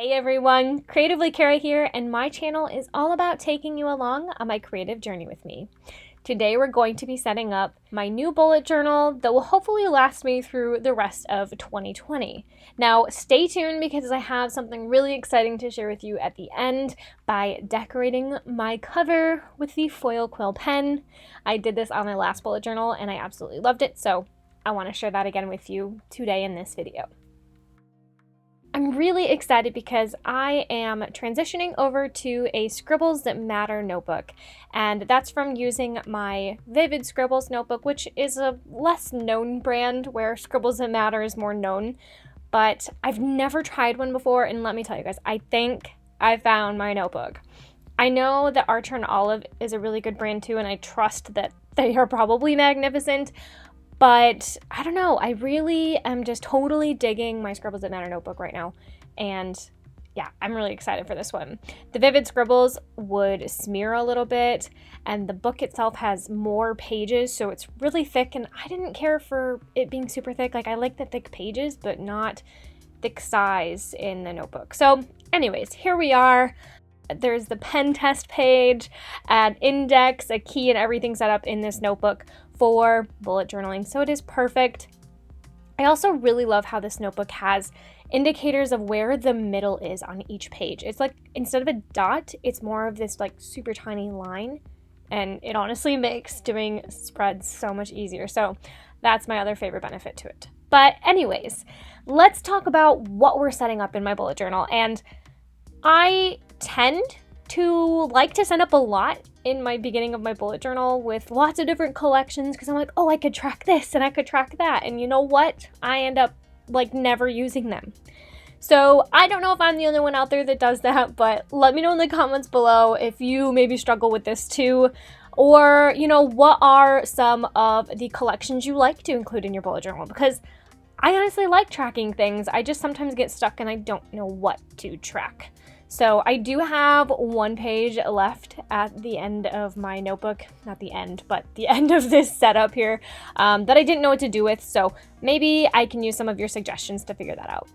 Hey everyone, Creatively Cara here, and my channel is all about taking you along on my creative journey with me. Today we're going to be setting up my new bullet journal that will hopefully last me through the rest of 2020. Now stay tuned because I have something really exciting to share with you at the end by decorating my cover with the foil quill pen. I did this on my last bullet journal and I absolutely loved it, so I want to share that again with you today in this video. I'm really excited because I am transitioning over to a Scribbles That Matter notebook, and that's from using my Vivid Scribbles notebook, which is a less known brand where Scribbles That Matter is more known, but I've never tried one before, and let me tell you guys, I think I found my notebook. I know that Archer and Olive is a really good brand too, and I trust that they are probably magnificent, but I don't know, I really am just totally digging my Scribbles That Matter notebook right now. And yeah, I'm really excited for this one. The Vivid Scribbles would smear a little bit, and the book itself has more pages, so it's really thick, and I didn't care for it being super thick. Like, I like the thick pages, but not thick size in the notebook. So anyways, here we are. There's the pen test page, an index, a key, and everything set up in this notebook for bullet journaling, so it is perfect. I also really love how this notebook has indicators of where the middle is on each page. It's like, instead of a dot, it's more of this like super tiny line, and it honestly makes doing spreads so much easier. So that's my other favorite benefit to it. But anyways, let's talk about what we're setting up in my bullet journal. And I tend to like to set up a lot in my beginning of my bullet journal with lots of different collections, because I'm like, oh, I could track this and I could track that, and you know what? I end up like never using them. So I don't know if I'm the only one out there that does that, but let me know in the comments below if you maybe struggle with this too, or you know, what are some of the collections you like to include in your bullet journal, because I honestly like tracking things. I just sometimes get stuck and I don't know what to track. So I do have one page left at the end of my notebook, not the end, but the end of this setup here, that I didn't know what to do with, so maybe I can use some of your suggestions to figure that out.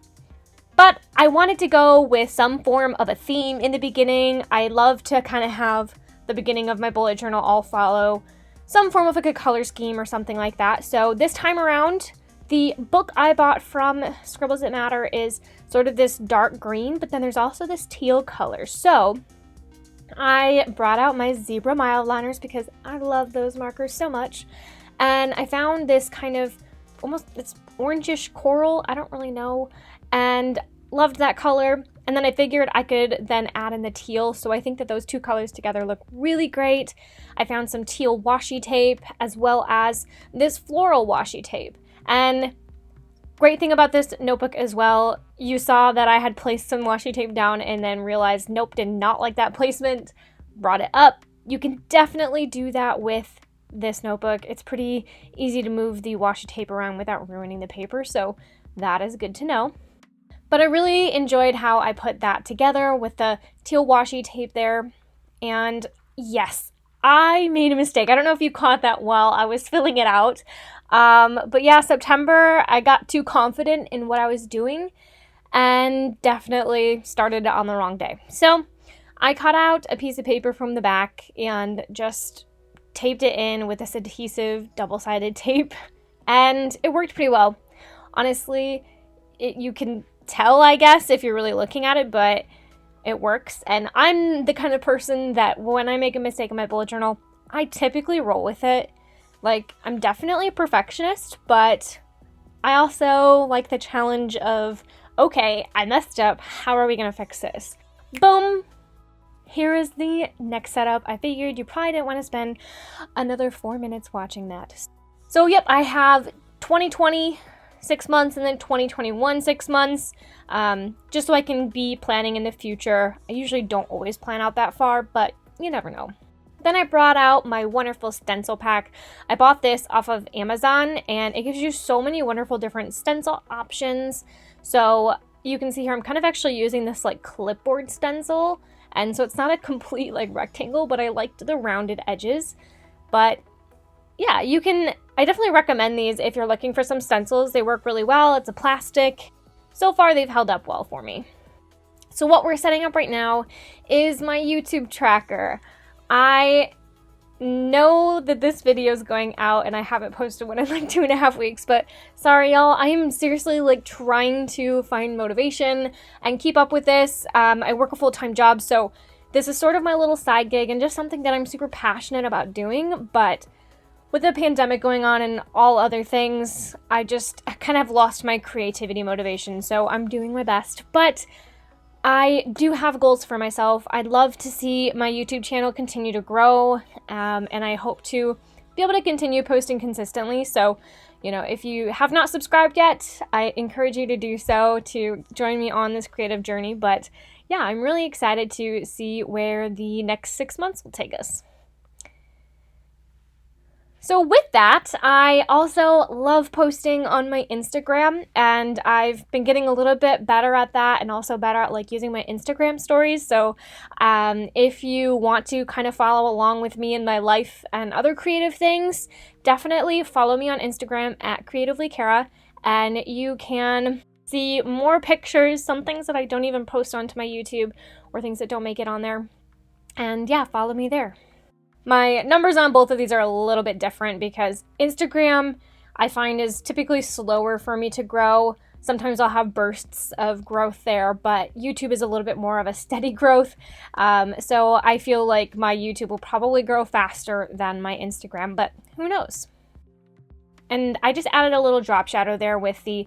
But I wanted to go with some form of a theme in the beginning. I love to kind of have the beginning of my bullet journal all follow some form of like a color scheme or something like that. So this time around, the book I bought from Scribbles That Matter is sort of this dark green, but then there's also this teal color. So I brought out my zebra mild liners because I love those markers so much. And I found this kind of almost, it's orangish coral, I don't really know, and loved that color. And then I figured I could then add in the teal, so I think that those two colors together look really great. I found some teal washi tape as well as this floral washi tape. And great thing about this notebook as well, you saw that I had placed some washi tape down and then realized, nope, did not like that placement, brought it up. You can definitely do that with this notebook. It's pretty easy to move the washi tape around without ruining the paper, so that is good to know. But I really enjoyed how I put that together with the teal washi tape there. And yes, I made a mistake. I don't know if you caught that while I was filling it out. But yeah, September, I got too confident in what I was doing and definitely started on the wrong day. So I cut out a piece of paper from the back and just taped it in with this adhesive double-sided tape, and it worked pretty well. Honestly, you can tell, I guess, if you're really looking at it, but it works. And I'm the kind of person that when I make a mistake in my bullet journal, I typically roll with it. Like, I'm definitely a perfectionist, but I also like the challenge of, okay, I messed up, how are we gonna fix this? Boom! Here is the next setup. I figured you probably didn't want to spend another 4 minutes watching that. So yep, I have 2020 6 months and then 2021 6 months, just so I can be planning in the future. I usually don't always plan out that far, but you never know. Then I brought out my wonderful stencil pack. I bought this off of Amazon, and it gives you so many wonderful different stencil options. So you can see here I'm kind of actually using this like clipboard stencil, and so it's not a complete like rectangle, but I liked the rounded edges. But yeah, I definitely recommend these if you're looking for some stencils. They work really well. It's a plastic. So far they've held up well for me. So what we're setting up right now is my YouTube tracker. I know that this video is going out and I haven't posted one in like 2.5 weeks, but sorry y'all, I am seriously like trying to find motivation and keep up with this. I work a full-time job, so this is sort of my little side gig and just something that I'm super passionate about doing, but with the pandemic going on and all other things, I kind of lost my creativity motivation, so I'm doing my best, but I do have goals for myself. I'd love to see my YouTube channel continue to grow, and I hope to be able to continue posting consistently. So, you know, if you have not subscribed yet, I encourage you to do so to join me on this creative journey. But yeah, I'm really excited to see where the next 6 months will take us. So with that, I also love posting on my Instagram, and I've been getting a little bit better at that and also better at like using my Instagram stories. So if you want to kind of follow along with me in my life and other creative things, definitely follow me on Instagram at Creatively Cara, and you can see more pictures, some things that I don't even post onto my YouTube or things that don't make it on there. And yeah, follow me there. My numbers on both of these are a little bit different because Instagram, I find, is typically slower for me to grow. Sometimes I'll have bursts of growth there, but YouTube is a little bit more of a steady growth. So I feel like my YouTube will probably grow faster than my Instagram, but who knows? And I just added a little drop shadow there with the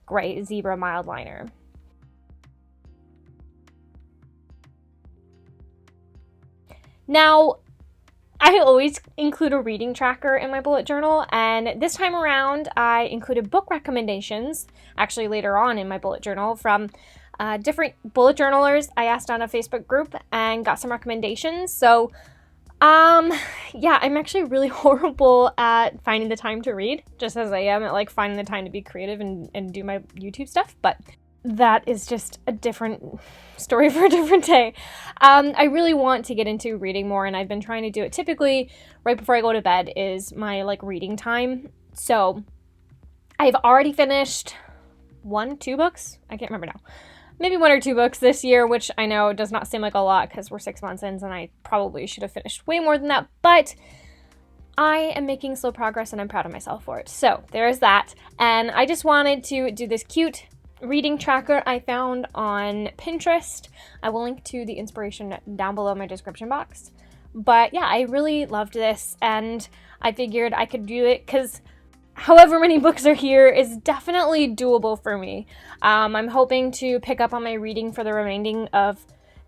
gray zebra mild liner. Now, I always include a reading tracker in my bullet journal, and this time around I included book recommendations, actually later on in my bullet journal, from different bullet journalers I asked on a Facebook group and got some recommendations. So yeah, I'm actually really horrible at finding the time to read, just as I am at like finding the time to be creative and do my YouTube stuff, but that is just a different story for a different day. I really want to get into reading more, and I've been trying to do it. Typically, right before I go to bed is my like reading time. So I've already finished 1-2 books. I can't remember now. Maybe 1 or 2 books this year, which I know does not seem like a lot because we're 6 months in, and I probably should have finished way more than that. But I am making slow progress, and I'm proud of myself for it. So there's that. And I just wanted to do this cute reading tracker I found on Pinterest. I will link to the inspiration down below in my description box. But yeah, I really loved this, and I figured I could do it because however many books are here is definitely doable for me. I'm hoping to pick up on my reading for the remaining of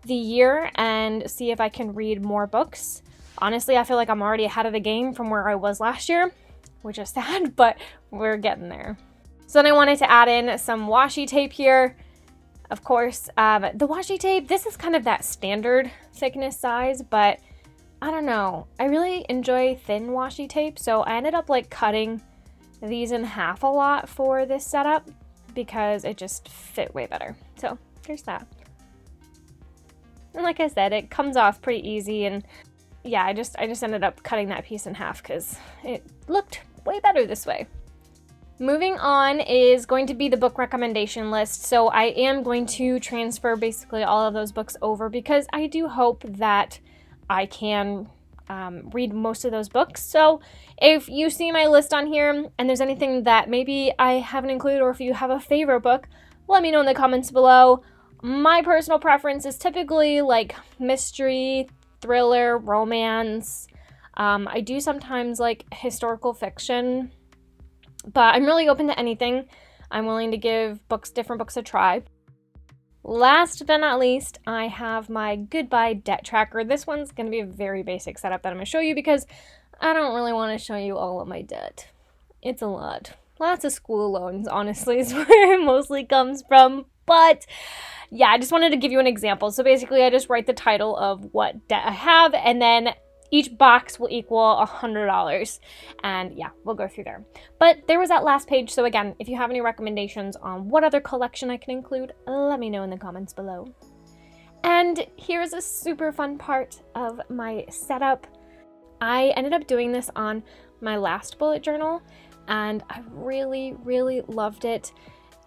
the year and see if I can read more books. Honestly, I feel like I'm already ahead of the game from where I was last year, which is sad, but we're getting there. So then I wanted to add in some washi tape here. Of course, the washi tape, this is kind of that standard thickness size, but I don't know. I really enjoy thin washi tape, so I ended up like cutting these in half a lot for this setup because it just fit way better. So there's that. And like I said, it comes off pretty easy, and yeah, I just ended up cutting that piece in half because it looked way better this way. Moving on is going to be the book recommendation list. So I am going to transfer basically all of those books over because I do hope that I can read most of those books. So if you see my list on here and there's anything that maybe I haven't included, or if you have a favorite book, let me know in the comments below. My personal preference is typically like mystery, thriller, romance. I do sometimes like historical fiction, but I'm really open to anything. I'm willing to give different books a try. Last but not least, I have my goodbye debt tracker. This one's going to be a very basic setup that I'm going to show you because I don't really want to show you all of my debt. It's a lot. Lots of school loans, honestly, is where it mostly comes from. But yeah, I just wanted to give you an example. So basically, I just write the title of what debt I have, and then each box will equal $100, and yeah, we'll go through there. But there was that last page, so again, if you have any recommendations on what other collection I can include, let me know in the comments below. And here's a super fun part of my setup. I ended up doing this on my last bullet journal, and I really, really loved it.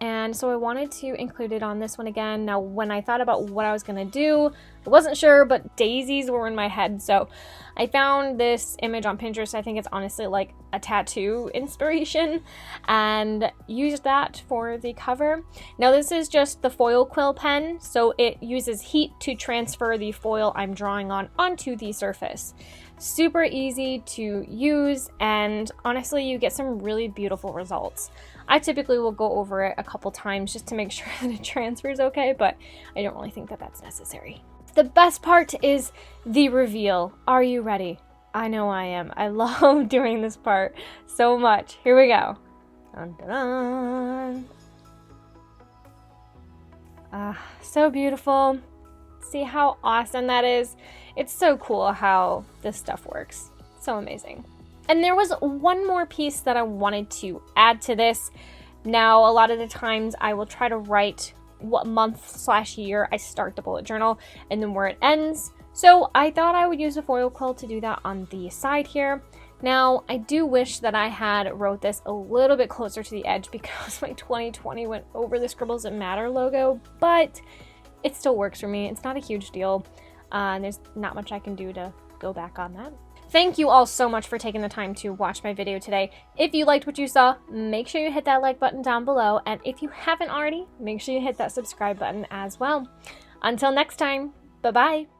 and so I wanted to include it on this one again. Now, when I thought about what I was gonna do, I wasn't sure, but daisies were in my head, so I found this image on Pinterest. I think it's honestly like a tattoo inspiration, and used that for the cover. Now, this is just the foil quill pen, so it uses heat to transfer the foil I'm drawing on onto the surface. Super easy to use, and honestly, you get some really beautiful results. I typically will go over it a couple times just to make sure that it transfers okay, but I don't really think that that's necessary. The best part is the reveal. Are you ready? I know I am. I love doing this part so much. Here we go. Dun, dun, dun. So beautiful. See how awesome that is? It's so cool how this stuff works. So amazing. And there was one more piece that I wanted to add to this. Now, a lot of the times I will try to write what month/year I start the bullet journal and then where it ends. So I thought I would use a foil quill to do that on the side here. Now, I do wish that I had wrote this a little bit closer to the edge because my 2020 went over the Scribbles That Matter logo, but it still works for me. It's not a huge deal. There's not much I can do to go back on that. Thank you all so much for taking the time to watch my video today. If you liked what you saw, make sure you hit that like button down below. And if you haven't already, make sure you hit that subscribe button as well. Until next time, bye-bye.